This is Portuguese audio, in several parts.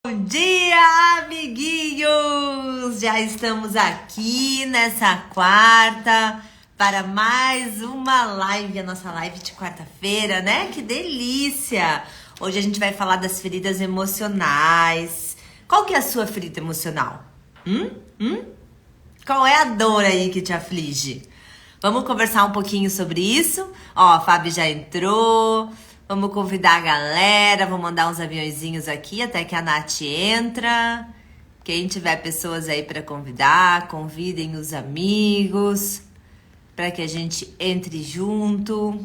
Bom dia, amiguinhos! Já estamos aqui nessa quarta para mais uma live, a nossa live de quarta-feira, né? Que delícia! Hoje a gente vai falar das feridas emocionais. Qual que é a sua ferida emocional? Qual é a dor aí que te aflige? Vamos conversar um pouquinho sobre isso? Ó, a Fábio já entrou. Vamos convidar a galera. Vou mandar uns aviãozinhos aqui até que a Nath entra. Quem tiver pessoas aí para convidar, convidem os amigos para que a gente entre junto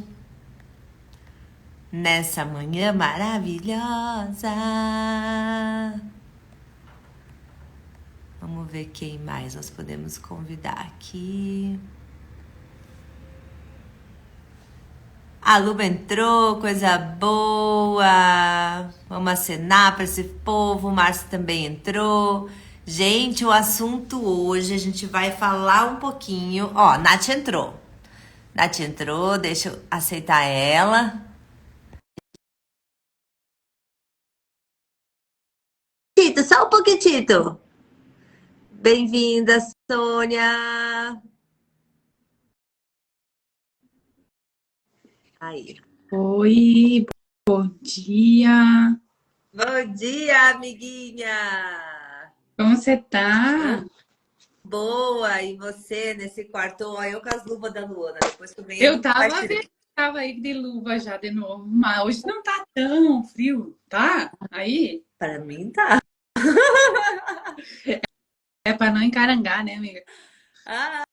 nessa manhã maravilhosa. Vamos ver quem mais nós podemos convidar aqui. A Luba entrou, coisa boa. Vamos acenar para esse povo. O Márcio também entrou. Gente, o assunto hoje, a gente vai falar um pouquinho. Ó, Nath entrou. Nath entrou, deixa eu aceitar ela. Tito, só um pouquinho. Bem-vinda, Sônia. Aí. Oi, bom dia. Bom dia, amiguinha. Como você tá? Boa, e você nesse quarto? Ó, eu com as luvas da Luana, depois que eu ganhei, Eu nunca mais tava vendo, tirei. tava aí de luva já de novo, mas hoje não tá tão frio, tá? Aí Pra mim tá. é pra não encarangar, né, amiga? Ai,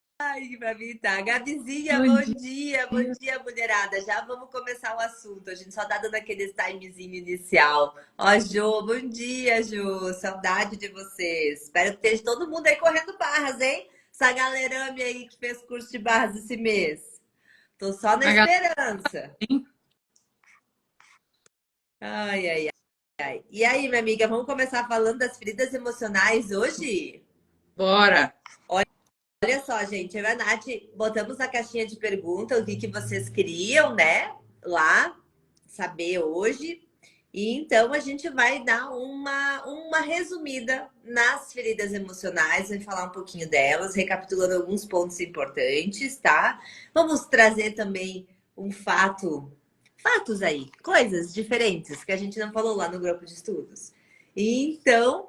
pra mim tá. Gabizinha, Bom bom dia. dia, mulherada. Já vamos começar o assunto. A gente só tá dando aquele timezinho inicial. Ó, Jô, bom dia, Jô. Saudade de vocês. Espero que esteja todo mundo aí correndo barras, hein? Essa galerame aí que fez curso de barras esse mês. Tô só na A galera, esperança. hein? Ai, ai, ai. E aí, minha amiga, vamos começar falando das feridas emocionais hoje? Bora. Olha só, gente, eu e a Nath botamos na caixinha de pergunta o que vocês queriam, né? Lá, saber hoje. E então a gente vai dar uma resumida nas feridas emocionais, vai falar um pouquinho delas, recapitulando alguns pontos importantes, tá? Vamos trazer também um fatos aí, coisas diferentes que a gente não falou lá no grupo de estudos. E então,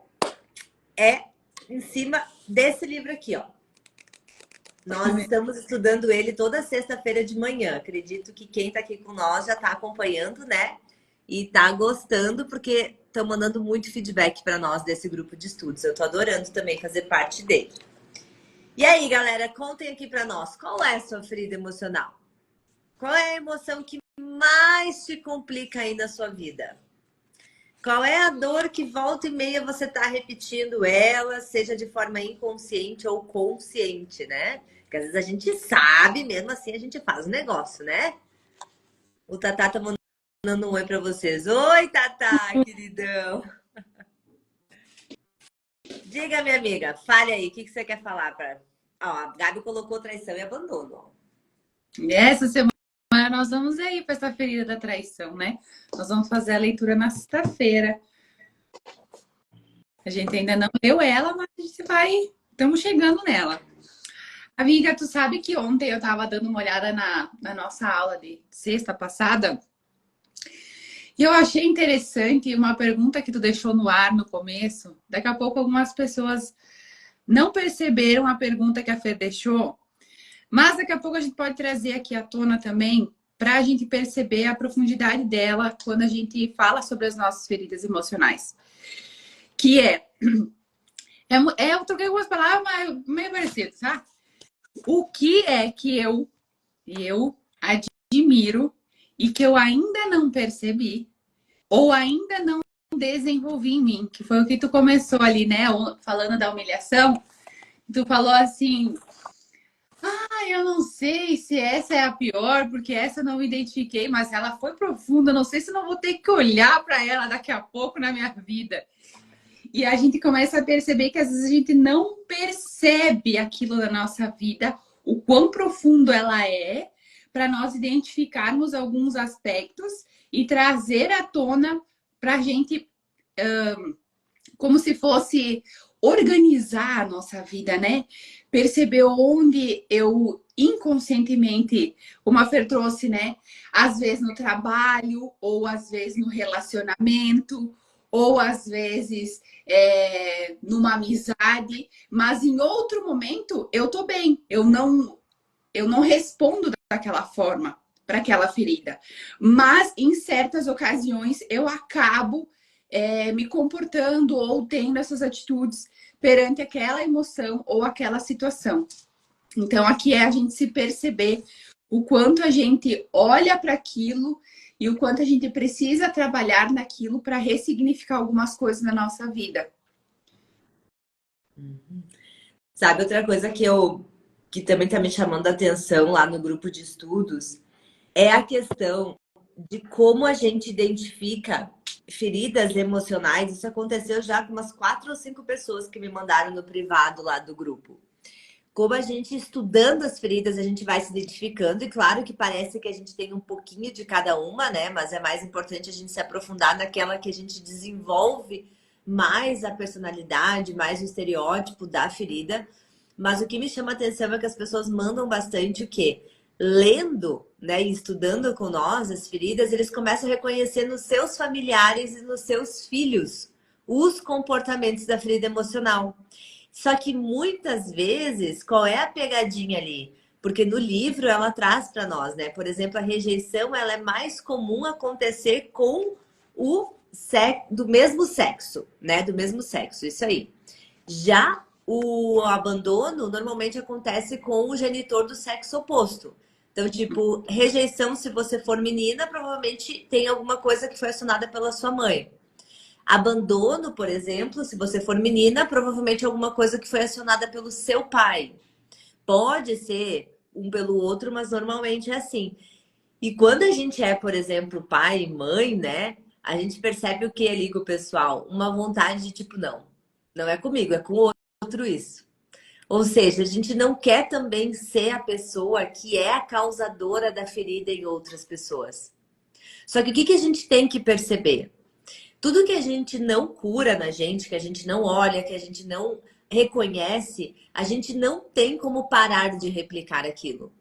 é em cima desse livro aqui, ó. Nós estamos estudando ele toda sexta-feira de manhã. Acredito que quem está aqui com nós já está acompanhando, né? E está gostando, porque estão mandando muito feedback para nós desse grupo de estudos. Eu estou adorando também fazer parte dele. E aí, galera, contem aqui para nós, qual é a sua ferida emocional? Qual é a emoção que mais te complica aí na sua vida? Qual é a dor que volta e meia você está repetindo ela, seja de forma inconsciente ou consciente, né? Porque às vezes a gente sabe, mesmo assim a gente faz o negócio, né? O Tatá tá mandando um oi para vocês. Oi, Tatá, queridão. Diga, minha amiga, fale aí, o que você quer falar para... Ó, a Gabi colocou traição e abandono. Ó. Essa semana nós vamos aí para essa ferida da traição, né? Nós vamos fazer a leitura na sexta-feira. A gente ainda não leu ela, mas a gente vai. Estamos chegando nela. Amiga, tu sabe que ontem eu tava dando uma olhada na nossa aula de sexta passada e eu achei interessante uma pergunta que tu deixou no ar no começo. Daqui a pouco algumas pessoas não perceberam a pergunta que a Fer deixou, mas daqui a pouco a gente pode trazer aqui à tona também para a gente perceber a profundidade dela quando a gente fala sobre as nossas feridas emocionais. Que eu troquei algumas palavras, mas meio parecido, tá? O que é que eu admiro e que eu ainda não percebi ou ainda não desenvolvi em mim, que foi o que tu começou ali, né, falando da humilhação. Tu falou assim: eu não sei se essa é a pior, porque essa eu não me identifiquei, mas ela foi profunda, não sei se não vou ter que olhar para ela daqui a pouco na minha vida". E a gente começa a perceber que às vezes a gente não percebe aquilo da nossa vida, o quão profundo ela é, para nós identificarmos alguns aspectos e trazer à tona para a gente como se fosse organizar a nossa vida, né? Perceber onde eu inconscientemente, como a Fer trouxe, né? Às vezes no trabalho, ou às vezes no relacionamento, ou às vezes numa amizade, mas em outro momento eu tô bem, eu não respondo daquela forma para aquela ferida. Mas em certas ocasiões eu acabo me comportando ou tendo essas atitudes perante aquela emoção ou aquela situação. Então aqui é a gente se perceber o quanto a gente olha para aquilo e o quanto a gente precisa trabalhar naquilo para ressignificar algumas coisas na nossa vida. Sabe outra coisa que também está me chamando a atenção lá no grupo de estudos é a questão de como a gente identifica feridas emocionais. Isso aconteceu já com umas 4 ou 5 pessoas que me mandaram no privado lá do grupo. Como a gente, estudando as feridas, a gente vai se identificando. E claro que parece que a gente tem um pouquinho de cada uma, né? Mas é mais importante a gente se aprofundar naquela que a gente desenvolve mais a personalidade, mais o estereótipo da ferida. Mas o que me chama a atenção é que as pessoas mandam bastante o quê? Lendo, né, e estudando com nós as feridas, eles começam a reconhecer nos seus familiares e nos seus filhos os comportamentos da ferida emocional. Só que muitas vezes, qual é a pegadinha ali? Porque no livro ela traz para nós, né? Por exemplo, a rejeição ela é mais comum acontecer com o do mesmo sexo, né? Do mesmo sexo, isso aí. Já o abandono normalmente acontece com o genitor do sexo oposto. Então, tipo, rejeição, se você for menina, provavelmente tem alguma coisa que foi acionada pela sua mãe. Abandono, por exemplo, se você for menina, provavelmente alguma coisa que foi acionada pelo seu pai. Pode ser um pelo outro, mas normalmente é assim. E quando a gente é, por exemplo, pai e mãe, né? A gente percebe o que ali com o pessoal? Uma vontade de tipo, não, não é comigo, é com o outro isso. Ou seja, a gente não quer também ser a pessoa que é a causadora da ferida em outras pessoas. Só que o que a gente tem que perceber? Tudo que a gente não cura na gente, que a gente não olha, que a gente não reconhece, a gente não tem como parar de replicar aquilo.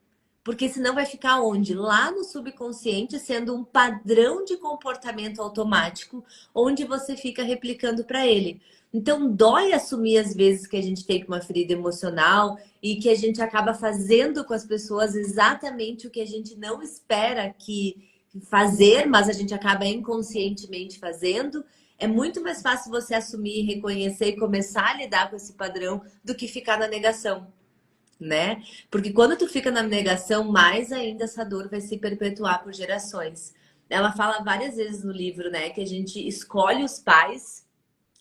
Porque senão vai ficar onde? Lá no subconsciente, sendo um padrão de comportamento automático, onde você fica replicando para ele. Então, dói assumir às vezes que a gente tem uma ferida emocional e que a gente acaba fazendo com as pessoas exatamente o que a gente não espera que fazer, mas a gente acaba inconscientemente fazendo. É muito mais fácil você assumir, reconhecer e começar a lidar com esse padrão do que ficar na negação, né? Porque quando tu fica na negação, mais ainda essa dor vai se perpetuar por gerações. Ela fala várias vezes no livro, né, que a gente escolhe os pais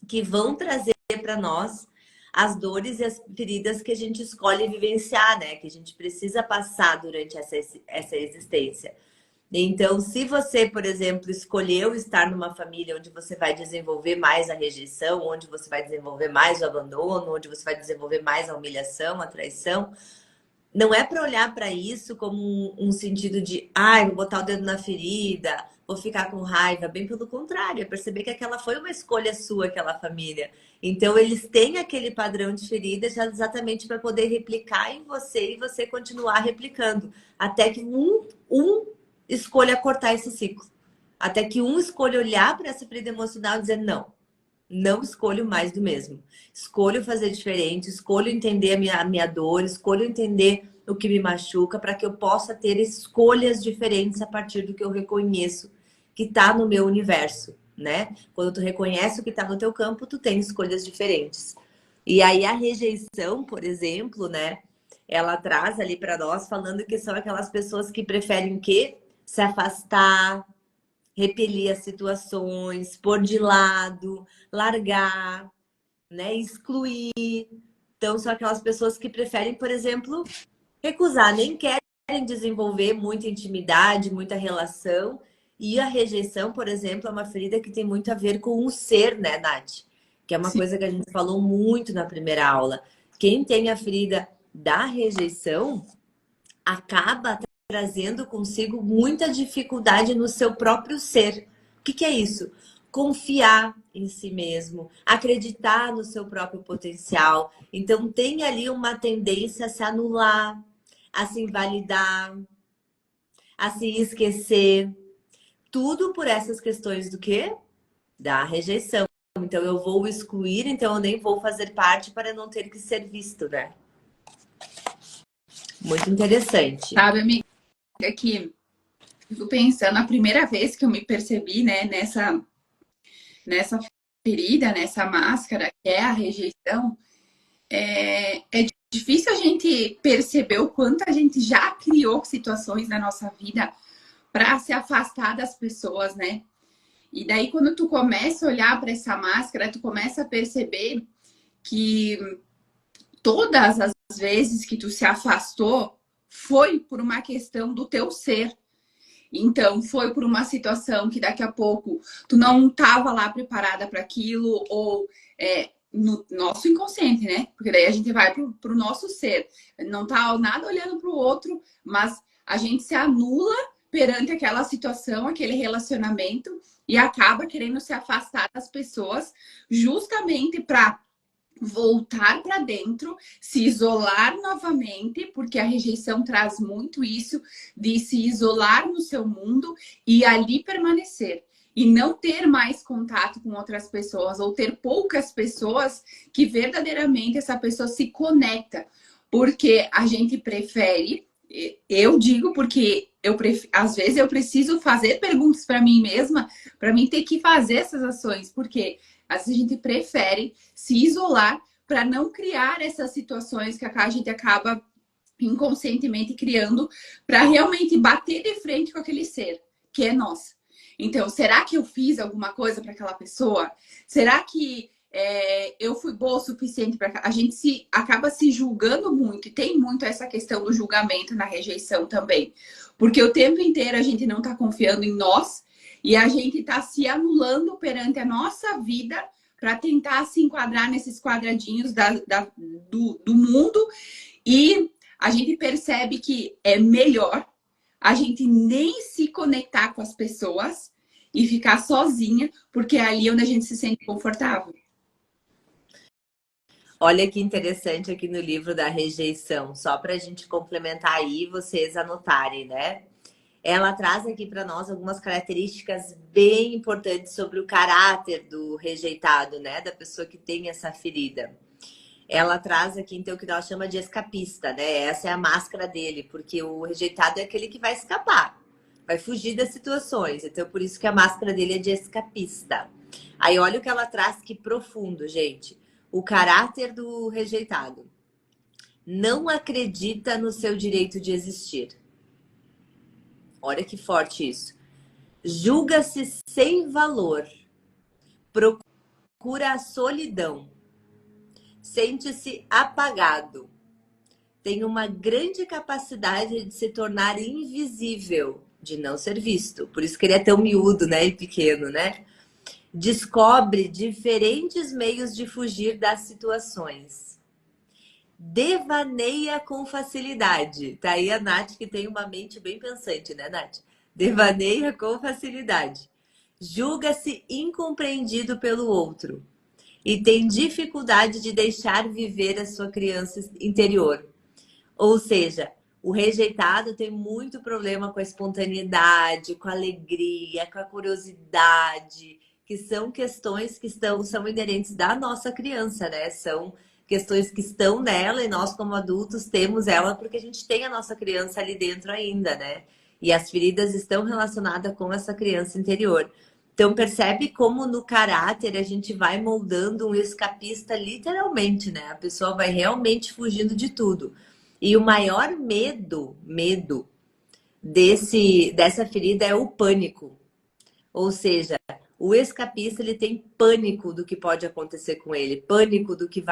que vão trazer para nós as dores e as feridas que a gente escolhe vivenciar, né? Que a gente precisa passar durante essa existência. Então, se você, por exemplo, escolheu estar numa família onde você vai desenvolver mais a rejeição, onde você vai desenvolver mais o abandono, onde você vai desenvolver mais a humilhação, a traição, não é para olhar para isso como um sentido de, ai, vou botar o dedo na ferida, vou ficar com raiva. Bem pelo contrário, é perceber que aquela foi uma escolha sua, aquela família. Então, eles têm aquele padrão de ferida já exatamente para poder replicar em você e você continuar replicando. Até que um escolha cortar esse ciclo. Até que um escolha olhar para essa ferida emocional e dizer, não escolho mais do mesmo. Escolho fazer diferente, escolho entender a minha dor, escolho entender o que me machuca para que eu possa ter escolhas diferentes a partir do que eu reconheço que está no meu universo, né? Quando tu reconhece o que está no teu campo, tu tem escolhas diferentes. E aí a rejeição, por exemplo, né? Ela traz ali para nós falando que são aquelas pessoas que preferem o quê? Se afastar, repelir as situações, pôr de lado, largar, né? Excluir. Então, são aquelas pessoas que preferem, por exemplo, recusar, nem querem desenvolver muita intimidade, muita relação. E a rejeição, por exemplo, é uma ferida que tem muito a ver com o ser, né, Nath? Que é uma Sim. coisa que a gente falou muito na primeira aula. Quem tem a ferida da rejeição acaba trazendo consigo muita dificuldade no seu próprio ser. O que é isso? confiar em si mesmo, acreditar no seu próprio potencial. Então, tem ali uma tendência a se anular, a se invalidar, a se esquecer. Tudo por essas questões do quê? Da rejeição. Então, eu vou excluir, então eu nem vou fazer parte para não ter que ser visto, né? Muito interessante. Sabe, amiga, que fico pensando, a primeira vez que eu me percebi, né, nessa ferida, nessa máscara, que é a rejeição, é difícil a gente perceber o quanto a gente já criou situações na nossa vida para se afastar das pessoas, né? E daí, quando tu começa a olhar para essa máscara, tu começa a perceber que todas as vezes que tu se afastou foi por uma questão do teu ser. Então, foi por uma situação que daqui a pouco tu não estava lá preparada para aquilo, ou no nosso inconsciente, né? Porque daí a gente vai pro nosso ser. Não tá nada olhando pro outro, mas a gente se anula perante aquela situação, aquele relacionamento, e acaba querendo se afastar das pessoas justamente para voltar para dentro, se isolar novamente, porque a rejeição traz muito isso de se isolar no seu mundo e ali permanecer. E não ter mais contato com outras pessoas, ou ter poucas pessoas que verdadeiramente essa pessoa se conecta. Porque a gente prefere, eu digo porque às vezes eu preciso fazer perguntas para mim mesma, para mim ter que fazer essas ações, porque às vezes a gente prefere se isolar para não criar essas situações que a gente acaba inconscientemente criando para realmente bater de frente com aquele ser, que é nós. Então, será que eu fiz alguma coisa para aquela pessoa? Será que eu fui boa o suficiente para... A gente acaba se julgando muito, e tem muito essa questão do julgamento na rejeição também. Porque o tempo inteiro a gente não está confiando em nós, e a gente está se anulando perante a nossa vida para tentar se enquadrar nesses quadradinhos do mundo. E a gente percebe que é melhor a gente nem se conectar com as pessoas e ficar sozinha, porque é ali onde a gente se sente confortável. Olha que interessante aqui no livro da rejeição, só para a gente complementar aí, vocês anotarem, né? Ela traz aqui para nós algumas características bem importantes sobre o caráter do rejeitado, né? Da pessoa que tem essa ferida. Ela traz aqui, então, o que ela chama de escapista, né? Essa é a máscara dele, porque o rejeitado é aquele que vai escapar, vai fugir das situações. Então, por isso que a máscara dele é de escapista. Aí, olha o que ela traz, que profundo, gente. O caráter do rejeitado. Não acredita no seu direito de existir. Olha que forte isso. Julga-se sem valor. Procura a solidão. Sente-se apagado. Tem uma grande capacidade de se tornar invisível, de não ser visto. Por isso que ele é tão miúdo, né? E pequeno, né? Descobre diferentes meios de fugir das situações. Devaneia com facilidade. Tá aí a Nath, que tem uma mente bem pensante, né, Nath? Devaneia com facilidade. Julga-se incompreendido pelo outro. E tem dificuldade de deixar viver a sua criança interior. Ou seja, o rejeitado tem muito problema com a espontaneidade, com a alegria, com a curiosidade, que são questões que são inerentes da nossa criança, né? São questões que estão nela e nós, como adultos, temos ela porque a gente tem a nossa criança ali dentro ainda, né? E as feridas estão relacionadas com essa criança interior. Então, percebe como no caráter a gente vai moldando um escapista literalmente, né? A pessoa vai realmente fugindo de tudo. E o maior medo dessa ferida é o pânico. Ou seja, o escapista ele tem pânico do que pode acontecer com ele, pânico do que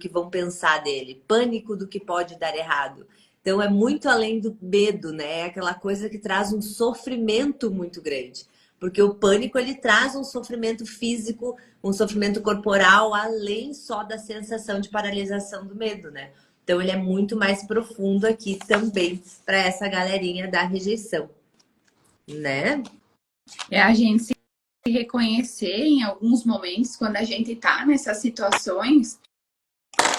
vão pensar dele, pânico do que pode dar errado. Então é muito além do medo, né? É aquela coisa que traz um sofrimento muito grande. Porque o pânico, ele traz um sofrimento físico, um sofrimento corporal, além só da sensação de paralisação do medo, né? Então, ele é muito mais profundo aqui também para essa galerinha da rejeição, né? É a gente se reconhecer em alguns momentos, quando a gente tá nessas situações,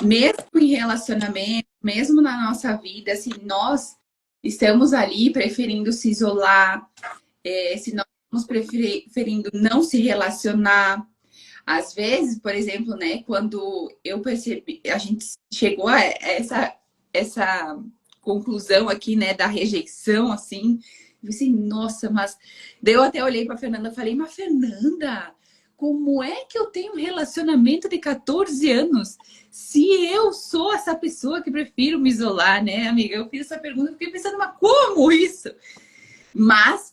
mesmo em relacionamento, mesmo na nossa vida, se nós estamos ali preferindo se isolar, se nós estamos preferindo não se relacionar, às vezes, por exemplo, né, quando eu percebi, a gente chegou a essa conclusão aqui, né, da rejeição, assim, eu assim, nossa, mas daí eu até olhei para Fernanda e falei, mas Fernanda, como é que eu tenho um relacionamento de 14 anos se eu sou essa pessoa que prefiro me isolar, né, amiga? Eu fiz essa pergunta e fiquei pensando, mas como isso? Mas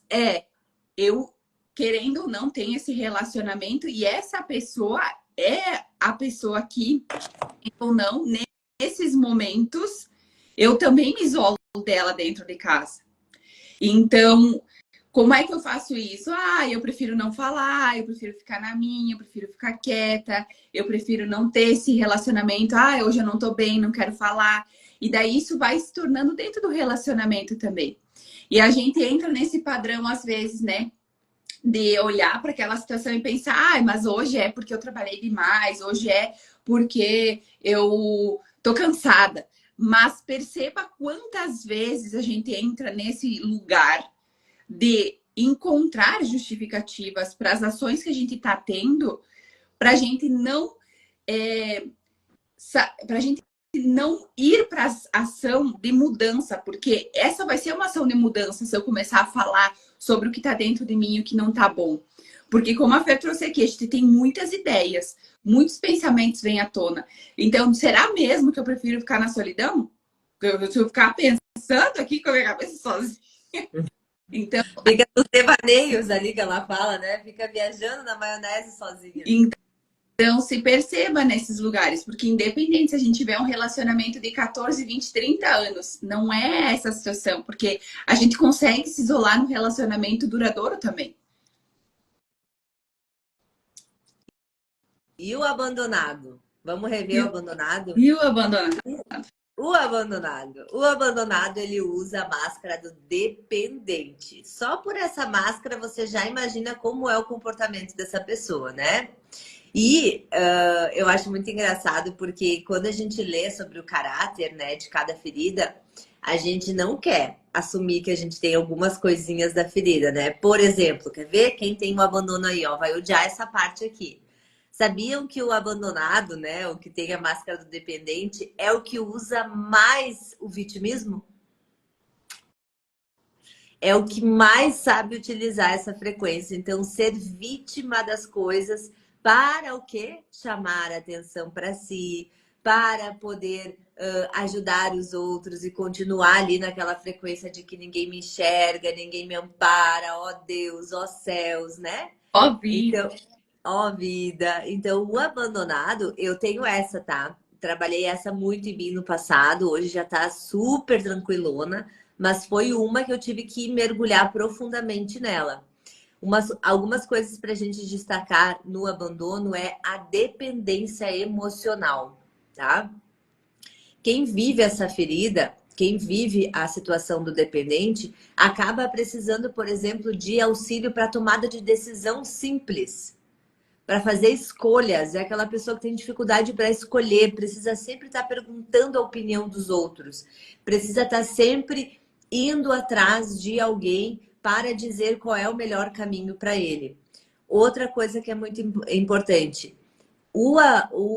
eu, querendo ou não, tenho esse relacionamento e essa pessoa é a pessoa que, ou não, nesses momentos, eu também me isolo dela dentro de casa. Então, como é que eu faço isso? Eu prefiro não falar, eu prefiro ficar na minha, eu prefiro ficar quieta, eu prefiro não ter esse relacionamento. Hoje eu não tô bem, não quero falar. E daí isso vai se tornando dentro do relacionamento também. E a gente entra nesse padrão, às vezes, né? De olhar para aquela situação e pensar, mas hoje é porque eu trabalhei demais, hoje é porque eu tô cansada. Mas perceba quantas vezes a gente entra nesse lugar de encontrar justificativas para as ações que a gente está tendo, para a gente não para a gente não ir para a ação de mudança, porque essa vai ser uma ação de mudança se eu começar a falar sobre o que está dentro de mim e o que não está bom. Porque como a Fê trouxe aqui, a gente tem muitas ideias, muitos pensamentos vêm à tona. Então, será mesmo que eu prefiro ficar na solidão? Se eu ficar pensando aqui com a minha cabeça sozinha. Então, Fica nos devaneios ali que ela fala, né? Fica viajando na maionese sozinha. Então, se perceba nesses lugares, porque independente se a gente tiver um relacionamento de 14, 20, 30 anos, não é essa situação, porque a gente consegue se isolar no relacionamento duradouro também. E o abandonado? Vamos rever o abandonado? E o abandonado? O abandonado. O abandonado, ele usa a máscara do dependente. Só por essa máscara você já imagina como é o comportamento dessa pessoa, né? E eu acho muito engraçado porque quando a gente lê sobre o caráter, né, de cada ferida, a gente não quer assumir que a gente tem algumas coisinhas da ferida, né? Por exemplo, quer ver? Quem tem um abandono aí, ó, vai odiar essa parte aqui. Sabiam que o abandonado, né, o que tem a máscara do dependente, é o que usa mais o vitimismo? É o que mais sabe utilizar essa frequência. Então, ser vítima das coisas para o quê? Chamar a atenção para si, para poder ajudar os outros e continuar ali naquela frequência de que ninguém me enxerga, ninguém me ampara, ó Deus, ó céus, né? Ó vida. Então, ó vida. Então, o abandonado, eu tenho essa, tá? Trabalhei essa muito em mim no passado, hoje já tá super tranquilona, mas foi uma que eu tive que mergulhar profundamente nela. Algumas coisas para a gente destacar no abandono é a dependência emocional, tá? Quem vive essa ferida, quem vive a situação do dependente, acaba precisando, por exemplo, de auxílio para tomada de decisão simples, para fazer escolhas. É aquela pessoa que tem dificuldade para escolher, precisa sempre estar perguntando a opinião dos outros, precisa estar sempre indo atrás de alguém para dizer qual é o melhor caminho para ele. Outra coisa que é muito importante,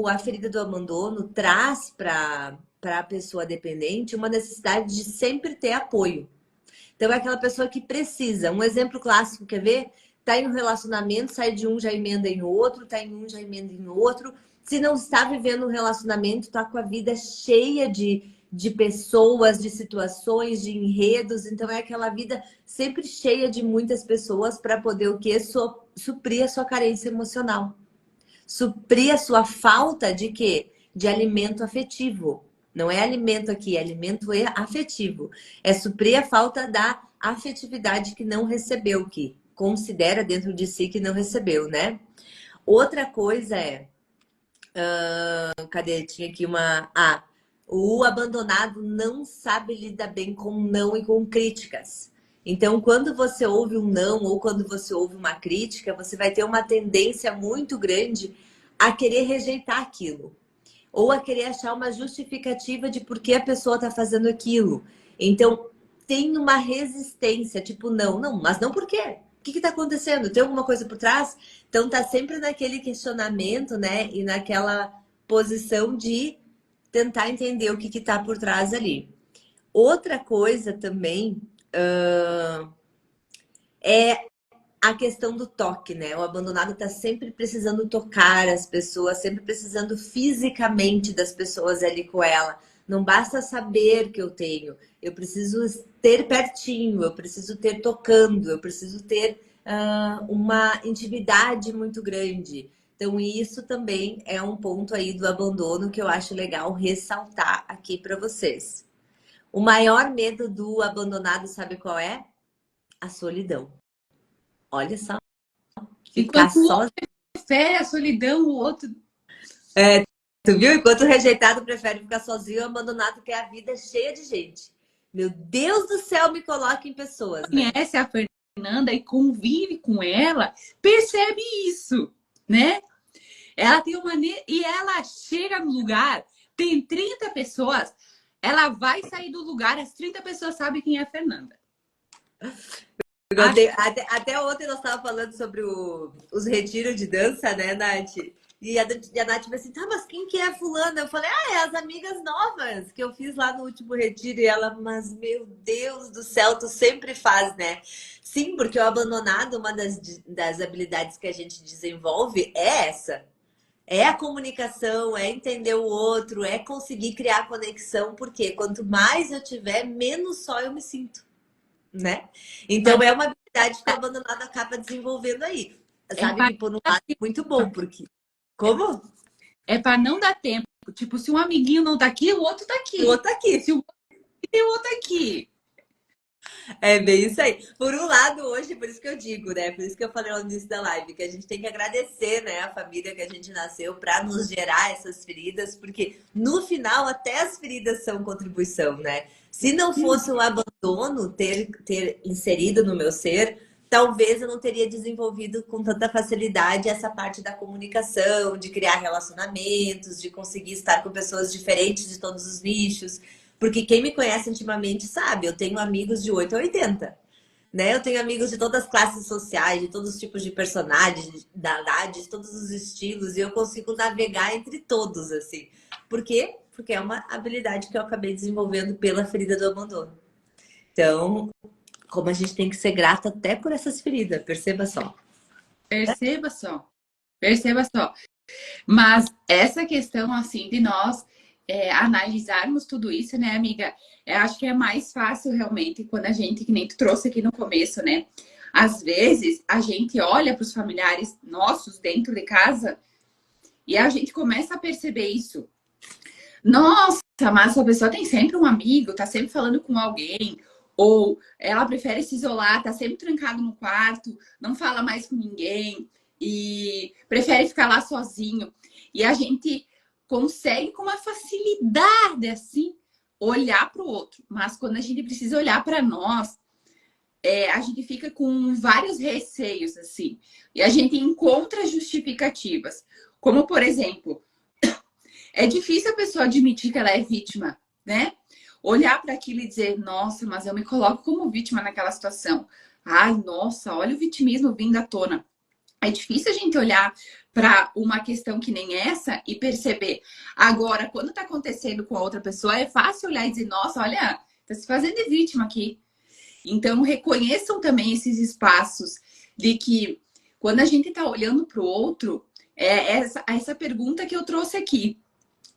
a ferida do abandono traz para a pessoa dependente uma necessidade de sempre ter apoio. Então é aquela pessoa que precisa. Um exemplo clássico, quer ver? Tá em um relacionamento, sai de um, já emenda em outro, tá em um, já emenda em outro. Se não está vivendo um relacionamento, tá com a vida cheia de pessoas, de situações, de enredos. Então é aquela vida sempre cheia de muitas pessoas para poder o quê? Suprir a sua carência emocional. Suprir a sua falta de quê? De alimento afetivo. Não é alimento aqui, é alimento afetivo. É suprir a falta da afetividade que não recebeu, que considera dentro de si que não recebeu, né? Outra coisa é... cadê? Tinha aqui uma... o abandonado não sabe lidar bem com não e com críticas. Então, quando você ouve um não ou quando você ouve uma crítica, você vai ter uma tendência muito grande a querer rejeitar aquilo ou a querer achar uma justificativa de por que a pessoa está fazendo aquilo. Então, tem uma resistência, tipo, não, não, mas não por quê? O que está acontecendo? Tem alguma coisa por trás? Então, tá sempre naquele questionamento, né? E naquela posição de tentar entender o que está por trás ali. Outra coisa também é a questão do toque, né? O abandonado tá sempre precisando tocar as pessoas, sempre precisando fisicamente das pessoas ali com ela. Não basta saber que eu tenho, eu preciso ter pertinho, eu preciso ter tocando, eu preciso ter uma intimidade muito grande. Então, isso também é um ponto aí do abandono que eu acho legal ressaltar aqui para vocês. O maior medo do abandonado, sabe qual é? A solidão. Olha só, ficar Enquanto o só. outro prefere a solidão, o outro Tu viu? Enquanto o rejeitado prefere ficar sozinho, o abandonado quer a vida cheia de gente. Meu Deus do céu, me coloca em pessoas, né? conhece a Fernanda e convive com ela, percebe isso, né? Ela tem uma. E ela chega no lugar, tem 30 pessoas, ela vai sair do lugar, as 30 pessoas sabem quem é a Fernanda. Até ontem nós estávamos falando sobre os retiros de dança, né, Nath? E a Nath falou assim, tá, mas quem que é a fulana? Eu falei, é as amigas novas que eu fiz lá no último retiro. E ela, mas meu Deus do céu, tu sempre faz, né? Sim, porque o abandonado, uma das habilidades que a gente desenvolve é essa. É a comunicação, é entender o outro, é conseguir criar conexão, porque quanto mais eu tiver, menos só eu me sinto, né? Então é uma habilidade que o abandonado acaba desenvolvendo aí. Sabe que por um lado é muito bom, porque. Como? É para não dar tempo. Tipo, se um amiguinho não tá aqui, o outro tá aqui. O outro tá aqui. Se o outro tem o outro aqui. É bem isso aí. Por um lado, hoje, por isso que eu digo, né? Por isso que eu falei no início da live, que a gente tem que agradecer, né, a família que a gente nasceu para nos gerar essas feridas, porque no final até as feridas são contribuição, né? Se não fosse o abandono ter inserido no meu ser, talvez eu não teria desenvolvido com tanta facilidade essa parte da comunicação, de criar relacionamentos, de conseguir estar com pessoas diferentes de todos os nichos. Porque quem me conhece intimamente sabe, eu tenho amigos de 8 a 80. Né? Eu tenho amigos de todas as classes sociais, de todos os tipos de personagens, da idade, de todos os estilos, e eu consigo navegar entre todos, assim. Por quê? Porque é uma habilidade que eu acabei desenvolvendo pela ferida do abandono. Então, como a gente tem que ser grata até por essas feridas, perceba só. Perceba só. Perceba só. Mas essa questão, assim, de nós analisarmos tudo isso, né, amiga? Eu acho que é mais fácil, realmente, quando a gente, que nem tu trouxe aqui no começo, né? Às vezes, a gente olha para os familiares nossos dentro de casa e a gente começa a perceber isso. Nossa, mas essa pessoa tem sempre um amigo, tá sempre falando com alguém, ou ela prefere se isolar, tá sempre trancado no quarto, não fala mais com ninguém e prefere ficar lá sozinho. E a gente consegue com uma facilidade assim olhar para o outro, mas quando a gente precisa olhar para nós, a gente fica com vários receios assim, e a gente encontra justificativas, como por exemplo, é difícil a pessoa admitir que ela é vítima, né? Olhar para aquilo e dizer, nossa, mas eu me coloco como vítima naquela situação. Ai, nossa, olha o vitimismo vindo à tona. É difícil a gente olhar para uma questão que nem essa e perceber. Agora, quando está acontecendo com a outra pessoa, é fácil olhar e dizer, nossa, olha, está se fazendo de vítima aqui. Então, reconheçam também esses espaços de que quando a gente está olhando para o outro, é essa pergunta que eu trouxe aqui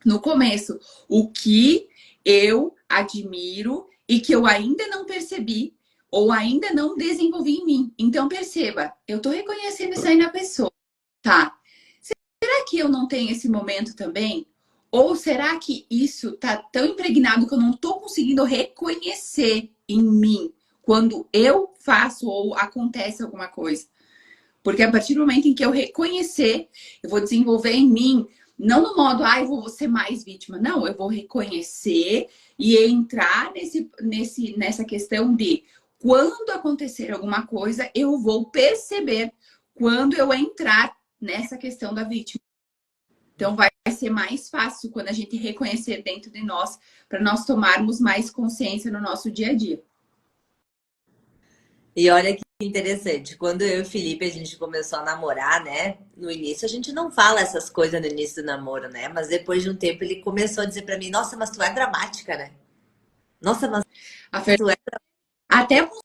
no começo. O que eu admiro e que eu ainda não percebi ou ainda não desenvolvi em mim. Então, perceba, eu tô reconhecendo isso aí na pessoa, tá? Será que eu não tenho esse momento também? Ou será que isso tá tão impregnado que eu não tô conseguindo reconhecer em mim quando eu faço ou acontece alguma coisa? Porque a partir do momento em que eu reconhecer, eu vou desenvolver em mim, não no modo, eu vou ser mais vítima. Não, eu vou reconhecer e entrar nessa questão de quando acontecer alguma coisa, eu vou perceber quando eu entrar nessa questão da vítima. Então, vai ser mais fácil quando a gente reconhecer dentro de nós, para nós tomarmos mais consciência no nosso dia a dia. E olha que interessante, quando eu e o Felipe a gente começou a namorar, né? No início a gente não fala essas coisas no início do namoro, né? Mas depois de um tempo ele começou a dizer pra mim: Nossa, mas tu é dramática, né? Nossa, mas A Fer... tu é. Até com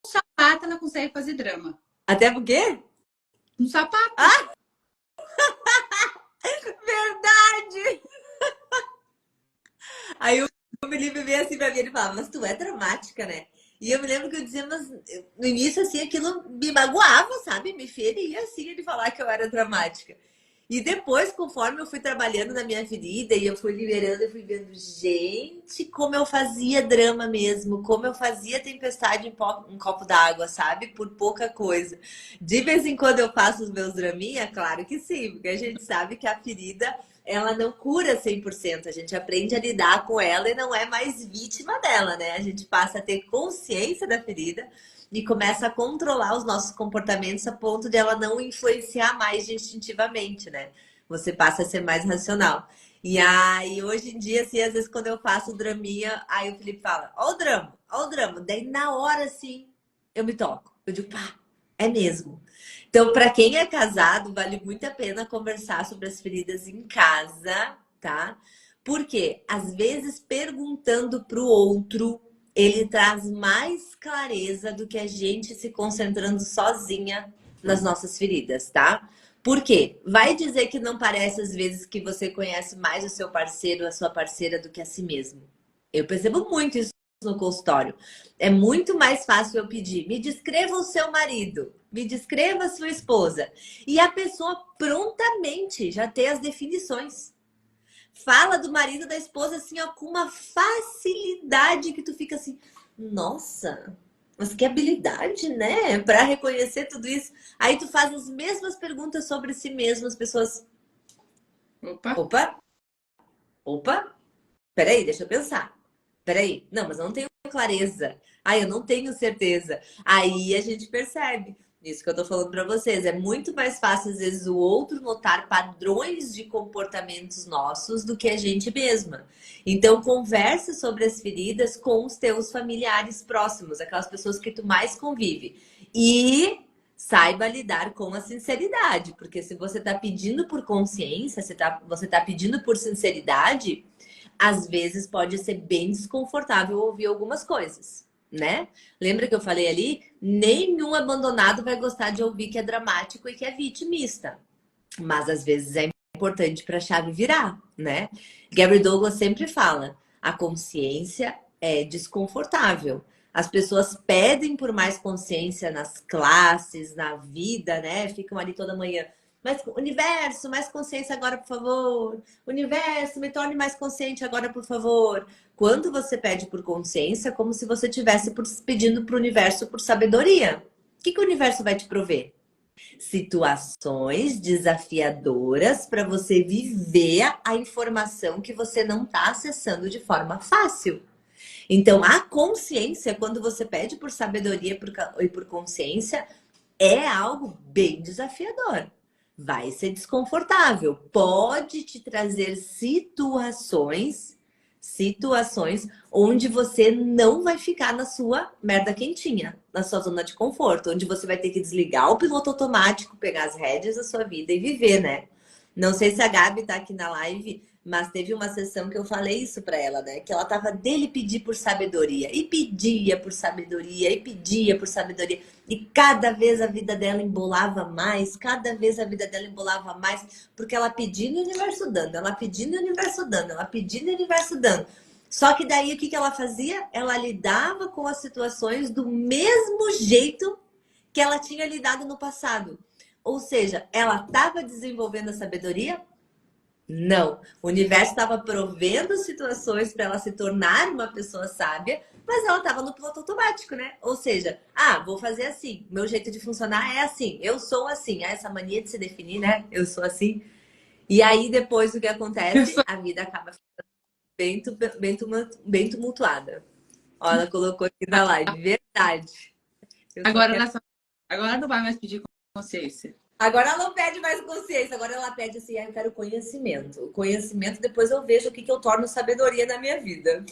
sapato ela consegue fazer drama. Até porque? Um sapato. Ah! Verdade! Aí o Felipe veio assim pra mim e ele falava: Mas tu é dramática, né? E eu me lembro que eu dizia, mas no início, assim, aquilo me magoava, sabe? Me feria, assim, ele falar que eu era dramática. E depois, conforme eu fui trabalhando na minha ferida e eu fui liberando, eu fui vendo, gente, como eu fazia drama mesmo, como eu fazia tempestade em um copo d'água, sabe? Por pouca coisa. De vez em quando eu faço os meus draminha, claro que sim, porque a gente sabe que a ferida, ela não cura 100%. A gente aprende a lidar com ela e não é mais vítima dela, né? A gente passa a ter consciência da ferida e começa a controlar os nossos comportamentos a ponto de ela não influenciar mais instintivamente, né? Você passa a ser mais racional. E aí, hoje em dia, assim, às vezes quando eu faço draminha, aí o Felipe fala, ó o drama, ó o drama. Daí, na hora, assim, eu me toco. Eu digo, pá, é mesmo. Então, para quem é casado, vale muito a pena conversar sobre as feridas em casa, tá? Porque, às vezes, perguntando pro outro, ele traz mais clareza do que a gente se concentrando sozinha nas nossas feridas, tá? Por quê? Vai dizer que não parece às vezes que você conhece mais o seu parceiro, a sua parceira do que a si mesmo. Eu percebo muito isso no consultório. É muito mais fácil eu pedir, me descreva o seu marido, me descreva a sua esposa. E a pessoa prontamente já tem as definições. Fala do marido, da esposa, assim, ó, com uma facilidade que tu fica assim, nossa, mas que habilidade, né? Para reconhecer tudo isso. Aí tu faz as mesmas perguntas sobre si mesmo, as pessoas, Opa. opa, opa, peraí, deixa eu pensar. Peraí, não, mas eu não tenho clareza. Eu não tenho certeza. Aí a gente percebe. Isso que eu tô falando para vocês. É muito mais fácil, às vezes, o outro notar padrões de comportamentos nossos do que a gente mesma. Então, converse sobre as feridas com os teus familiares próximos, aquelas pessoas que tu mais convive. E saiba lidar com a sinceridade, porque se você tá pedindo por consciência, você tá pedindo por sinceridade, às vezes pode ser bem desconfortável ouvir algumas coisas, né? Lembra que eu falei ali? Nenhum abandonado vai gostar de ouvir que é dramático e que é vitimista. Mas às vezes é importante para a chave virar, né? Gary Douglas sempre fala: a consciência é desconfortável. As pessoas pedem por mais consciência nas classes, na vida, né? Ficam ali toda manhã. Mas, universo, mais consciência agora, por favor. Universo, me torne mais consciente agora, por favor. Quando você pede por consciência, é como se você estivesse pedindo para o universo por sabedoria. O que o universo vai te prover? Situações desafiadoras para você viver a informação que você não está acessando de forma fácil. Então, a consciência, quando você pede por sabedoria e por consciência, é algo bem desafiador. Vai ser desconfortável. Pode te trazer situações onde você não vai ficar na sua merda quentinha, na sua zona de conforto, onde você vai ter que desligar o piloto automático, pegar as rédeas da sua vida e viver, né? Não sei se a Gabi tá aqui na live, mas teve uma sessão que eu falei isso pra ela, né? Que ela tava dele pedir por sabedoria, e pedia por sabedoria, e pedia por sabedoria. E cada vez a vida dela embolava mais, cada vez a vida dela embolava mais, porque ela pedindo e o universo dando, ela pedindo e o universo dando, ela pedindo e o universo dando. Só que daí o que ela fazia? Ela lidava com as situações do mesmo jeito que ela tinha lidado no passado. Ou seja, ela estava desenvolvendo a sabedoria? Não. O universo estava provendo situações para ela se tornar uma pessoa sábia, mas ela estava no piloto automático, né? Ou seja, vou fazer assim. Meu jeito de funcionar é assim. Eu sou assim. Essa mania de se definir, né? Eu sou assim. E aí, depois, o que acontece? A vida acaba ficando bem tumultuada. Ó, ela colocou aqui na live, verdade. Eu só Agora, quero... agora não vai mais pedir consciência. Agora ela não pede mais consciência, agora ela pede assim, eu quero conhecimento. O conhecimento, depois eu vejo o que eu torno sabedoria na minha vida.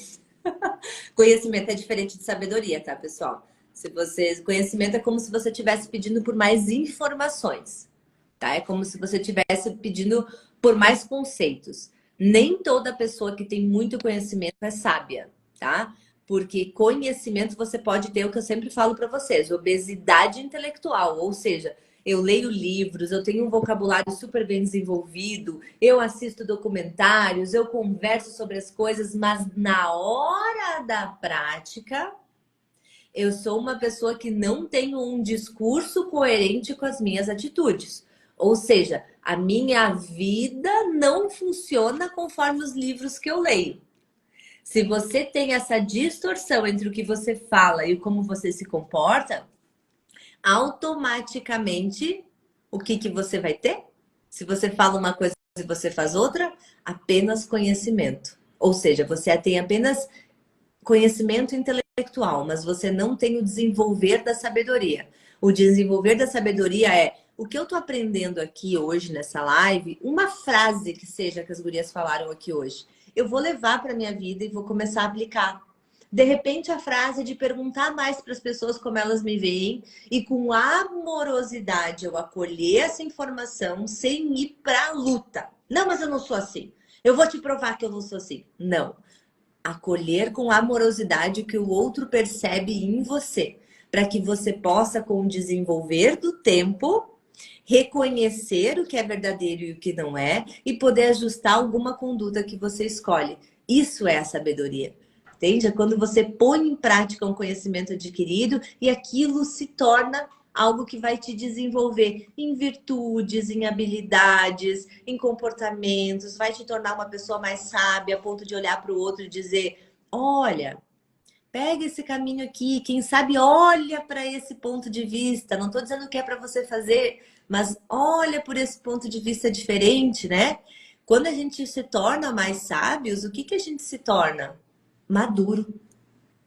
Conhecimento é diferente de sabedoria, tá, pessoal? Se você... Conhecimento é como se você estivesse pedindo por mais informações, tá? É como se você estivesse pedindo por mais conceitos. Nem toda pessoa que tem muito conhecimento é sábia, tá? Porque conhecimento você pode ter, o que eu sempre falo para vocês, obesidade intelectual, ou seja, eu leio livros, eu tenho um vocabulário super bem desenvolvido, eu assisto documentários, eu converso sobre as coisas, mas na hora da prática, eu sou uma pessoa que não tenho um discurso coerente com as minhas atitudes. Ou seja, a minha vida não funciona conforme os livros que eu leio. Se você tem essa distorção entre o que você fala e como você se comporta, automaticamente, o que você vai ter? Se você fala uma coisa e você faz outra, apenas conhecimento. Ou seja, você tem apenas conhecimento intelectual, mas você não tem o desenvolver da sabedoria. O desenvolver da sabedoria é o que eu tô aprendendo aqui hoje nessa live, uma frase que seja que as gurias falaram aqui hoje. Eu vou levar para minha vida e vou começar a aplicar. De repente, a frase de perguntar mais para as pessoas como elas me veem e com amorosidade eu acolher essa informação sem ir para a luta. Não, mas eu não sou assim. Eu vou te provar que eu não sou assim. Não. Acolher com amorosidade o que o outro percebe em você, para que você possa, com o desenvolver do tempo, reconhecer o que é verdadeiro e o que não é e poder ajustar alguma conduta que você escolhe. Isso é a sabedoria. Entende? É quando você põe em prática um conhecimento adquirido e aquilo se torna algo que vai te desenvolver em virtudes, em habilidades, em comportamentos, vai te tornar uma pessoa mais sábia, a ponto de olhar para o outro e dizer: olha, pega esse caminho aqui, quem sabe olha para esse ponto de vista. Não estou dizendo que é para você fazer, mas olha por esse ponto de vista diferente, né? Quando a gente se torna mais sábios, o que a gente se torna? Maduro.